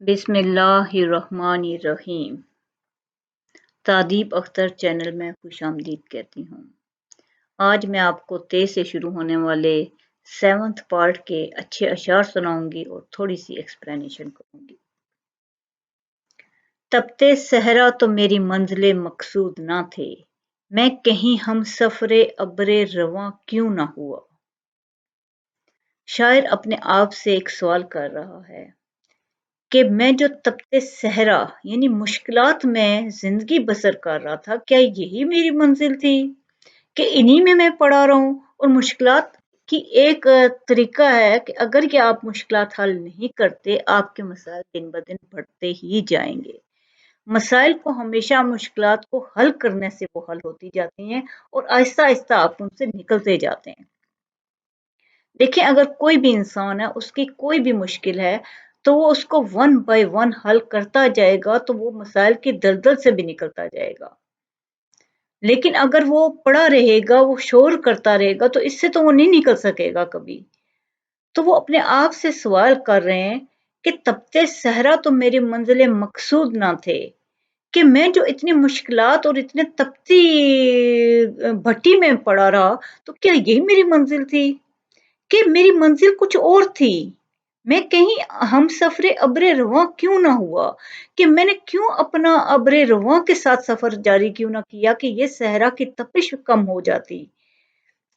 बिस्मिल्लाहिर्रहमानिर्रहीम। तादीब अख्तर चैनल में खुश आमदीद कहती हूँ। आज मैं आपको ते से शुरू होने वाले 7th पार्ट के अच्छे अशार सुनाऊंगी और थोड़ी सी एक्सप्लेनेशन करूंगी। तपते सहरा तो मेरी मंजिले मकसूद ना थे, मैं कहीं हम सफरे अबरे रवां क्यों ना हुआ। शायर अपने आप से एक सवाल कर रहा है कि मैं जो तपते सहरा यानी मुश्किलात में जिंदगी बसर कर रहा था, क्या यही मेरी मंजिल थी कि इन्हीं में मैं पड़ा रहूं। और मुश्किलात की एक तरीका है कि अगर कि आप मुश्किलात हल नहीं करते, आपके मसाइल दिन ब दिन बढ़ते ही जाएंगे। मसाइल को हमेशा मुश्किलात को हल करने से वो हल होती जाती हैं और आहिस्ता आहिस्ता आप उनसे निकलते जाते हैं। देखें, अगर कोई भी इंसान है, उसकी कोई भी मुश्किल है, तो वो उसको वन बाय वन हल करता जाएगा, तो वो मसाइल की दलदल से भी निकलता जाएगा। लेकिन अगर वो पड़ा रहेगा, वो शोर करता रहेगा, तो इससे तो वो नहीं निकल सकेगा कभी। तो वो अपने आप से सवाल कर रहे हैं कि तपते सहरा तो मेरी मंजिल मकसूद ना थे, कि मैं जो इतनी मुश्किलात और इतने तपती भट्टी में पड़ा रहा, तो क्या यही मेरी मंजिल थी कि मेरी मंजिल कुछ और थी। मैं कहीं हम सफरे अब्रे रवां क्यों ना हुआ, कि मैंने क्यों अपना अब्रे रवां के साथ सफर जारी क्यों ना किया कि ये सहरा की तपिश कम हो जाती,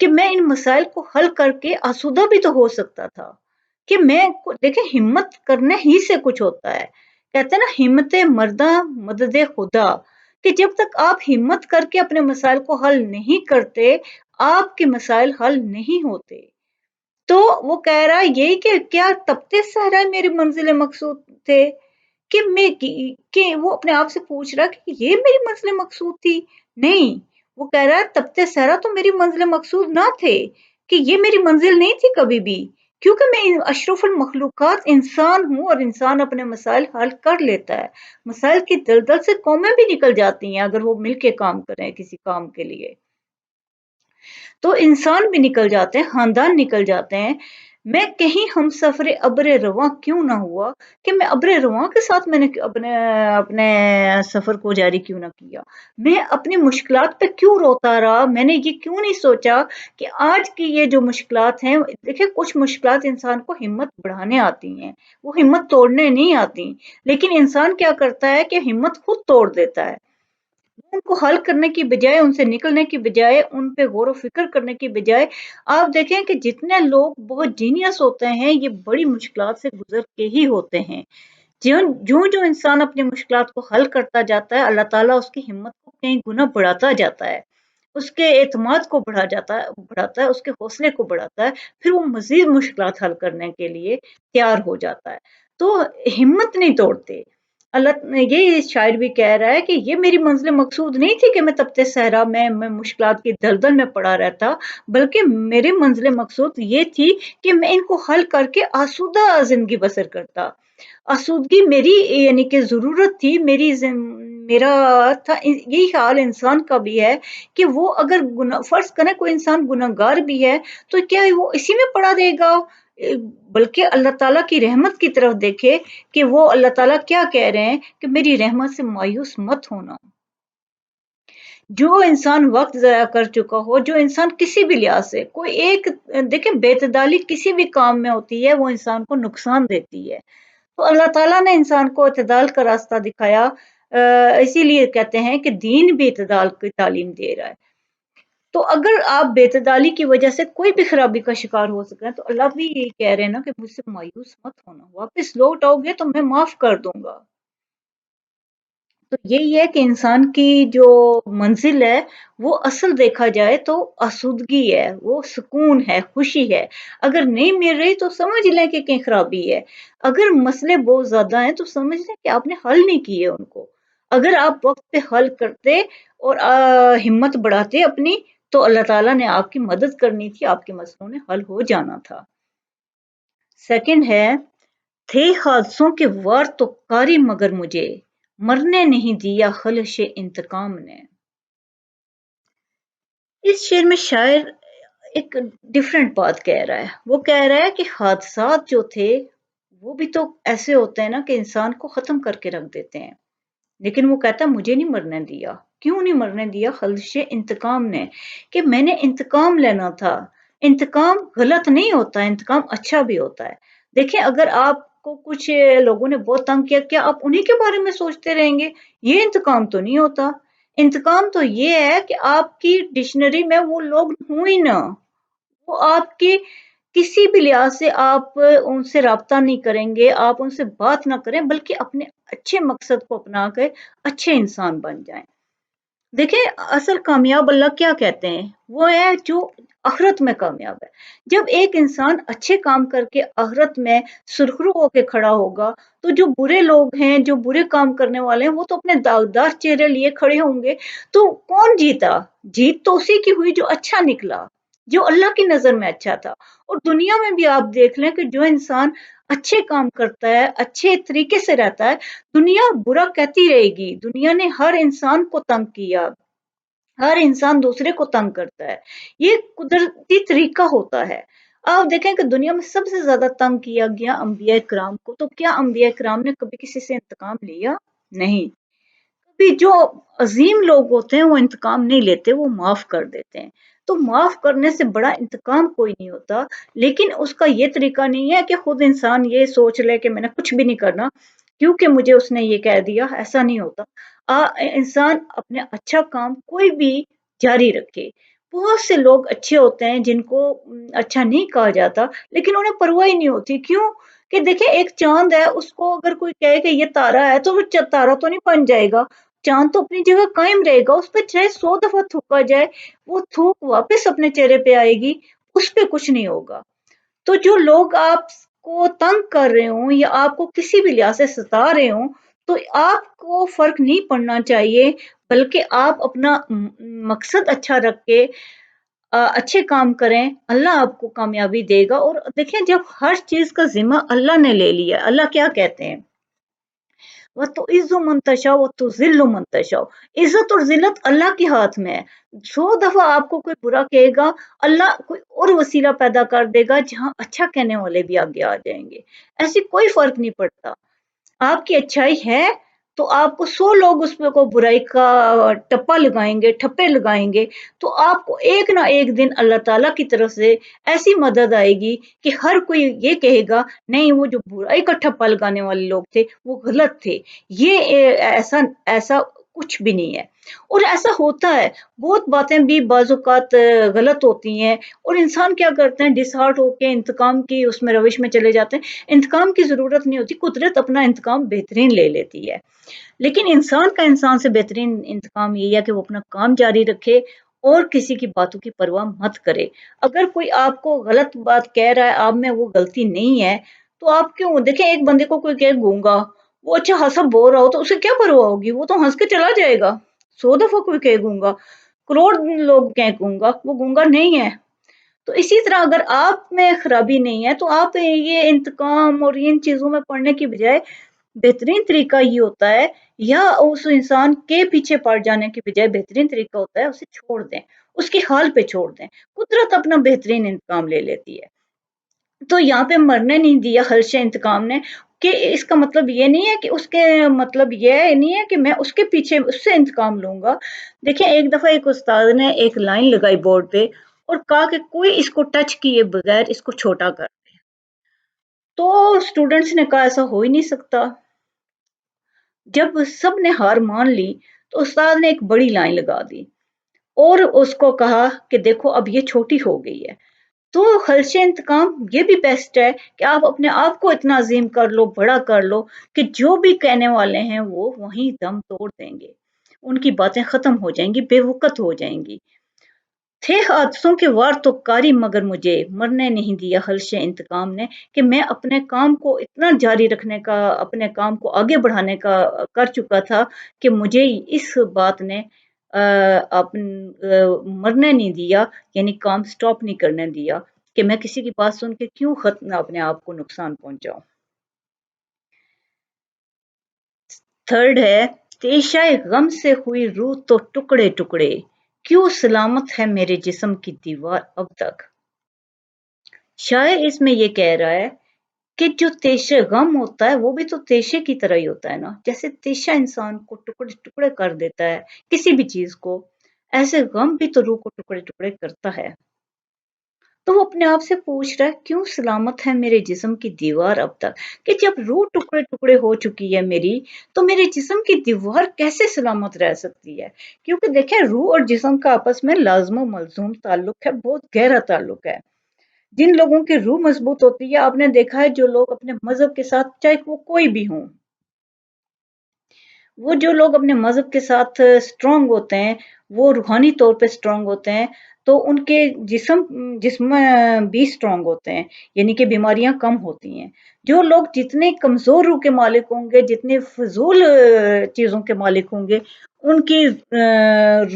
कि मैं इन मसाइल को हल करके आसूदा भी तो हो सकता था। कि मैं देखे, हिम्मत करने ही से कुछ होता है। कहते हैं ना, हिम्मत मर्दा मदद खुदा, कि जब तक आप हिम्मत करके अपने मसाइल को हल नहीं करते, आपके मसाइल हल नहीं होते। तो वो कह रहा है यही कि क्या तपते सहरा मेरी मंजिल मकसूद थे, कि कि वो अपने आप से पूछ रहा है कि ये मेरी मंजिल मकसूद थी। नहीं, वो कह रहा है तपते सहरा तो मेरी मंजिल मकसूद ना थे, कि ये मेरी मंजिल नहीं थी कभी भी, क्योंकि मैं अशरफुल मखलूकात इंसान हूँ और इंसान अपने मसाइल हल कर लेता है। मसाइल की दलदल से कौमें भी निकल जाती हैं अगर वो मिलके काम करें किसी काम के लिए। तो इंसान भी निकल जाते हैं, खानदान निकल जाते हैं। मैं कहीं हम सफरे अब्रे रवां क्यों ना हुआ, कि मैं अब्रे रवां के साथ मैंने अपने अपने सफर को जारी क्यों ना किया। मैं अपनी मुश्किलात पे क्यों रोता रहा, मैंने ये क्यों नहीं सोचा कि आज की ये जो मुश्किलात हैं, देखिए कुछ मुश्किलात इंसान को हिम्मत बढ़ाने आती हैं, वो हिम्मत तोड़ने नहीं आती। लेकिन इंसान क्या करता है कि हिम्मत खुद तोड़ देता है। उनको हल करने की बजाय, उनसे निकलने की बजाय, उन पे गौर फ़िक्र करने की बजाय, आप देखें कि जितने लोग बहुत जीनियस होते हैं, ये बड़ी मुश्किलात से गुज़र के ही होते हैं। जो इंसान अपनी मुश्किलात को हल करता जाता है, अल्लाह ताला उसकी हिम्मत को कई गुना बढ़ाता जाता है। उसके एतमाद को बढ़ाता है, उसके हौसले को बढ़ाता है, फिर वो मज़ीद मुश्किलात हल करने के लिए तैयार हो जाता है। तो हिम्मत नहीं तोड़ते। ये शायर भी कह रहा है कि ये मेरी मंज़िल मकसूद नहीं थी कि मैं तपते सहरा में मैं मुश्किलात की दलदल में पड़ा रहता, बल्कि मेरी मंज़िल मकसूद ये थी कि मैं इनको हल करके आसूदा ज़िंदगी बसर करता। आसूदगी मेरी यानी कि ज़रूरत थी, मेरा था। यही हाल इंसान का भी है कि वो अगर फ़र्ज़ करें कोई इंसान गुनहगार भी है, तो क्या वो इसी में पड़ा रहेगा? बल्कि अल्लाह ताला की रहमत की तरफ देखे कि वो अल्लाह ताला क्या कह रहे हैं कि मेरी रहमत से मायूस मत होना। जो इंसान वक़्त ज़ाया कर चुका हो, जो इंसान किसी भी लिहाज़ से कोई एक देखें, बेतदाली किसी भी काम में होती है, वो इंसान को नुकसान देती है। तो अल्लाह ताला ने इंसान को इत्तेदाल का रास्ता दिखाया। इसीलिए कहते हैं कि दीन भी इत्तेदाल की तालीम दे रहा है। तो अगर आप बेतदाली की वजह से कोई भी खराबी का शिकार हो सके, तो अल्लाह भी यही कह रहे हैं ना कि मुझसे मायूस मत होना, वापस लौट आओगे तो मैं माफ कर दूंगा। तो यही है कि इंसान की जो मंजिल है, वो असल देखा जाए तो आसूदगी है, वो सुकून है, खुशी है। अगर नहीं मिल रही तो समझ लें कि कहीं खराबी है। अगर मसले बहुत ज्यादा हैं तो समझ लें कि आपने हल नहीं किए उनको। अगर आप वक्त पे हल करते और हिम्मत बढ़ाते अपनी, तो अल्लाह ताला ने आपकी मदद करनी थी, आपके मसलों ने हल हो जाना था। सेकंड है, थे हादसों के वार तो कारी मगर मुझे मरने नहीं दिया खलश इंतकाम ने। इस शेर में शायर एक डिफरेंट बात कह रहा है। वो कह रहा है कि हादसात जो थे, वो भी तो ऐसे होते हैं ना कि इंसान को खत्म करके रख देते हैं, लेकिन वो कहता मुझे नहीं मरने दिया। क्यों नहीं मरने दिया? खलशे इंतकाम ने, कि मैंने इंतकाम लेना था। इंतकाम गलत नहीं होता, इंतकाम अच्छा भी होता है। देखिए, अगर आपको कुछ लोगों ने बहुत तंग किया, क्या आप उन्हीं के बारे में सोचते रहेंगे? ये इंतकाम तो नहीं होता। इंतकाम तो ये है कि आपकी डिक्शनरी में वो लोग हों ही ना, वो आपकी किसी भी लिहाज से आप उनसे राब्ता नहीं करेंगे, आप उनसे बात ना करें, बल्कि अपने अच्छे मकसद को अपना कर अच्छे इंसान बन जाएं। देखिए, असल कामयाब अल्लाह क्या कहते हैं? वो है जो आखिरत में कामयाब है। जब एक इंसान अच्छे काम करके आखिरत में सुरखरू होके खड़ा होगा, तो जो बुरे लोग हैं, जो बुरे काम करने वाले हैं, वो तो अपने दागदार चेहरे लिए खड़े होंगे। तो कौन जीता? जीत तो उसी की हुई जो अच्छा निकला, जो अल्लाह की नजर में अच्छा था। और दुनिया में भी आप देख लें कि जो इंसान अच्छे काम करता है, अच्छे तरीके से रहता है, दुनिया बुरा कहती रहेगी। दुनिया ने हर इंसान को तंग किया, हर इंसान दूसरे को तंग करता है। ये कुदरती तरीका होता है। आप देखें कि दुनिया में सबसे ज्यादा तंग किया गया अंबिया कराम को, तो क्या अंबिया कराम ने कभी किसी से इंतकाम लिया? नहीं। कभी जो अजीम लोग होते हैं वो इंतकाम नहीं लेते, वो माफ कर देते हैं। तो माफ करने से बड़ा इंतकाम कोई नहीं होता। लेकिन उसका ये तरीका नहीं है कि खुद इंसान ये सोच ले कि मैंने कुछ भी नहीं करना क्योंकि मुझे उसने ये कह दिया। ऐसा नहीं होता। इंसान अपने अच्छा काम कोई भी जारी रखे। बहुत से लोग अच्छे होते हैं जिनको अच्छा नहीं कहा जाता, लेकिन उन्हें परवाह ही नहीं होती। क्यों? कि देखिए, एक चांद है, उसको अगर कोई कहे कि ये तारा है, तो वो तारा तो नहीं बन जाएगा। चांद तो अपनी जगह कायम रहेगा, उस पे चाहे 100 दफा थूका जाए, वो थूक वापस अपने चेहरे पे आएगी, उस पे कुछ नहीं होगा। तो जो लोग आपको तंग कर रहे हों या आपको किसी भी लिहाज से सता रहे हों, तो आपको फर्क नहीं पड़ना चाहिए, बल्कि आप अपना मकसद अच्छा रख के अच्छे काम करें, अल्लाह आपको कामयाबी देगा। और देखिए, जब हर चीज का जिम्मा अल्लाह ने ले लिया, अल्लाह क्या कहते हैं? वह तो इज्जु मुंतशा वो तो जिल्लु मुंतशा। इज्जत और जिल्लत अल्लाह के हाथ में है। 100 दफा आपको कोई बुरा कहेगा, अल्लाह कोई और वसीला पैदा कर देगा जहां अच्छा कहने वाले भी आगे आ जाएंगे। ऐसी कोई फर्क नहीं पड़ता। आपकी अच्छाई है तो आपको 100 लोग उस पे को बुराई का टप्पा लगाएंगे, ठप्पे लगाएंगे, तो आपको एक ना एक दिन अल्लाह ताला की तरफ से ऐसी मदद आएगी कि हर कोई ये कहेगा नहीं, वो जो बुराई का ठप्पा लगाने वाले लोग थे वो गलत थे। ये ऐसा ऐसा कुछ भी नहीं है। और ऐसा होता है, बहुत बातें भी बाज़-औक़ात गलत होती हैं और इंसान क्या करते हैं, डिसहार्ट होके इंतकाम की उसमें रविश में चले जाते हैं। इंतकाम की ज़रूरत नहीं होती, कुदरत अपना इंतकाम बेहतरीन ले लेती है। लेकिन इंसान का इंसान से बेहतरीन इंतकाम यही है कि वो अपना काम जारी रखे और किसी की बातों की परवाह मत करे। अगर कोई आपको गलत बात कह रहा है, आप में वो गलती नहीं है, तो आप क्यों देखें, एक बंदे को कोई कहे गूंगा, वो अच्छा हंसा बोल रहा हो तो उसे क्या परवाह होगी? वो तो हंस के चला जाएगा। 100 दफा कोई कहे गूंगा, करोड़ लोग कहे गूंगा, वो गूंगा नहीं है। तो इसी तरह अगर आप में खराबी नहीं है, तो आप ये इंतकाम और इन चीजों में पड़ने की बजाय बेहतरीन तरीका ये होता है, या उस इंसान के पीछे पड़ जाने की बजाय बेहतरीन तरीका होता है उसे छोड़ दें, उसके हाल पे छोड़ दें। कुदरत अपना बेहतरीन इंतकाम ले लेती है। तो यहाँ पे मरने नहीं दिया हर्षे इंतकाम ने, कि इसका मतलब ये नहीं है कि उसके मतलब ये नहीं है कि मैं उसके पीछे उससे इंतकाम लूंगा। देखिए, एक दफा एक उस्ताद ने एक लाइन लगाई बोर्ड पे और कहा कि कोई इसको टच किए बगैर इसको छोटा कर। तो स्टूडेंट्स ने कहा ऐसा हो ही नहीं सकता। जब सब ने हार मान ली, तो उस्ताद ने एक बड़ी लाइन लगा दी और उसको कहा कि देखो, अब ये छोटी हो गई है। तो खलशे इंतकाम ये भी बेस्ट है कि आप अपने आप को इतना अजीम कर लो, बड़ा कर लो कि जो भी कहने वाले हैं वो वहीं दम तोड़ देंगे। उनकी बातें खत्म हो जाएंगी, बेवकत हो जाएंगी। थे हादसों के वार तो कारी, मगर मुझे मरने नहीं दिया खलशे इंतकाम ने, कि मैं अपने काम को इतना जारी रखने का, अपने काम को आगे बढ़ाने का कर चुका था कि मुझे इस बात ने मरने नहीं दिया, यानी काम स्टॉप नहीं करने दिया कि मैं किसी की बात सुन के क्यों अपने आप को नुकसान पहुंचाऊं। थर्ड है, तेशाए गम से हुई रूह तो टुकड़े टुकड़े, क्यों सलामत है मेरे जिस्म की दीवार अब तक। शायर इसमें ये कह रहा है कि जो तेशे गम होता है वो भी तो तेशे की तरह ही होता है ना। जैसे तेशा इंसान को टुकड़े टुकड़े कर देता है किसी भी चीज को, ऐसे गम भी तो रूह को टुकड़े टुकड़े करता है। तो वो अपने आप से पूछ रहा है क्यों सलामत है मेरे जिस्म की दीवार अब तक, कि जब रूह टुकड़े टुकड़े हो चुकी है मेरी, तो मेरे जिस्म की दीवार कैसे सलामत रह सकती है। क्योंकि देखें रूह और जिस्म का आपस में लाजमो मलजूम ताल्लुक है, बहुत गहरा ताल्लुक है। जिन लोगों की रूह मजबूत होती है, आपने देखा है जो लोग अपने मजहब के साथ, चाहे वो कोई भी हो, वो जो लोग अपने मज़हब के साथ स्ट्रॉन्ग होते हैं, वो रूहानी तौर पे स्ट्रॉन्ग होते हैं, तो उनके जिस्म भी स्ट्रॉन्ग होते हैं, यानी कि बीमारियाँ कम होती हैं। जो लोग जितने कमज़ोर रूह के मालिक होंगे, जितने फ़िज़ूल चीज़ों के मालिक होंगे, उनकी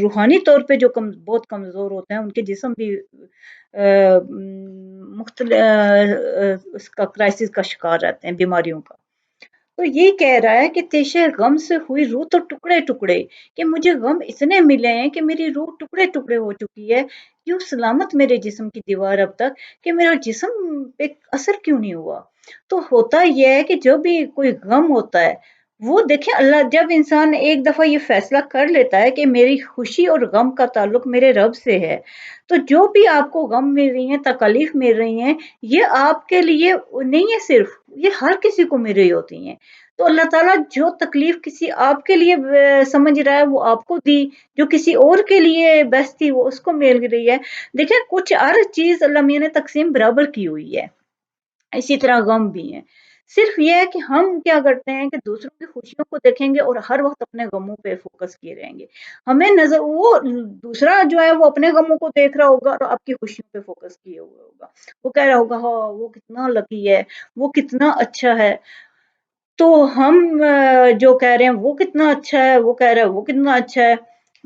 रूहानी तौर पे जो बहुत कमज़ोर होते हैं, उनके जिस्म भी उसका क्राइसिस का शिकार रहते हैं, बीमारियों का। तो ये कह रहा है कि तेशे गम से हुई रूह तो टुकड़े टुकड़े, कि मुझे गम इतने मिले हैं कि मेरी रूह टुकड़े टुकड़े हो चुकी है। क्यों सलामत मेरे जिस्म की दीवार अब तक, कि मेरा जिस्म पे असर क्यों नहीं हुआ। तो होता यह है कि जब भी कोई गम होता है, वो देखें अल्लाह, जब इंसान एक दफा ये फैसला कर लेता है कि मेरी खुशी और गम का ताल्लुक मेरे रब से है, तो जो भी आपको गम मिल रही है, तकलीफ मिल रही है, ये आपके लिए नहीं है सिर्फ, ये हर किसी को मिल रही होती हैं। तो अल्लाह ताला जो तकलीफ किसी आपके लिए समझ रहा है वो आपको दी, जो किसी और के लिए बेस्ट थी वो उसको मिल रही है। देखिए कुछ हर चीज अल्लाह मियां ने तकसीम बराबर की हुई है, इसी तरह गम भी है। सिर्फ ये है कि हम क्या करते हैं कि दूसरों की खुशियों को देखेंगे और हर वक्त अपने गमों पे फोकस किए रहेंगे। हमें नजर वो दूसरा जो है वो अपने गमों को देख रहा होगा और आपकी खुशियों पे फोकस किए हुए होगा। वो कह रहा होगा हाँ वो कितना लकी है, वो कितना अच्छा है। तो हम जो कह रहे हैं वो कितना अच्छा है, वो कह रहा है वो कितना अच्छा है।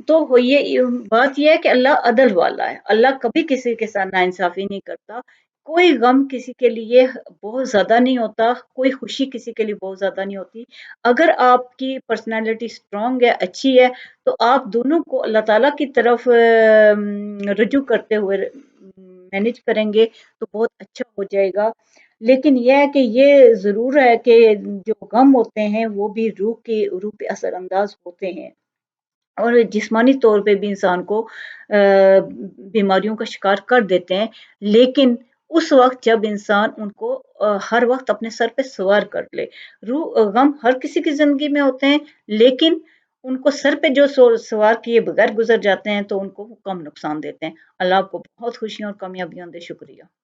तो ये बात ये है कि अल्लाह अदल वाला है, अल्लाह कभी किसी के साथ नाइंसाफी नहीं करता। कोई गम किसी के लिए बहुत ज्यादा नहीं होता, कोई खुशी किसी के लिए बहुत ज्यादा नहीं होती। अगर आपकी पर्सनालिटी स्ट्रांग है, अच्छी है, तो आप दोनों को अल्लाह ताला की तरफ रुजू करते हुए मैनेज करेंगे तो बहुत अच्छा हो जाएगा। लेकिन यह है कि ये ज़रूर है कि जो गम होते हैं वो भी रूह पे असरअंदाज होते हैं और जिस्मानी तौर पे भी इंसान को बीमारियों का शिकार कर देते हैं। लेकिन उस वक्त जब इंसान उनको हर वक्त अपने सर पे सवार कर ले। गम हर किसी की जिंदगी में होते हैं, लेकिन उनको सर पे जो सवार किए बगैर गुजर जाते हैं तो उनको वो कम नुकसान देते हैं। अल्लाह आपको बहुत खुशियां और कामयाबियां दे। शुक्रिया।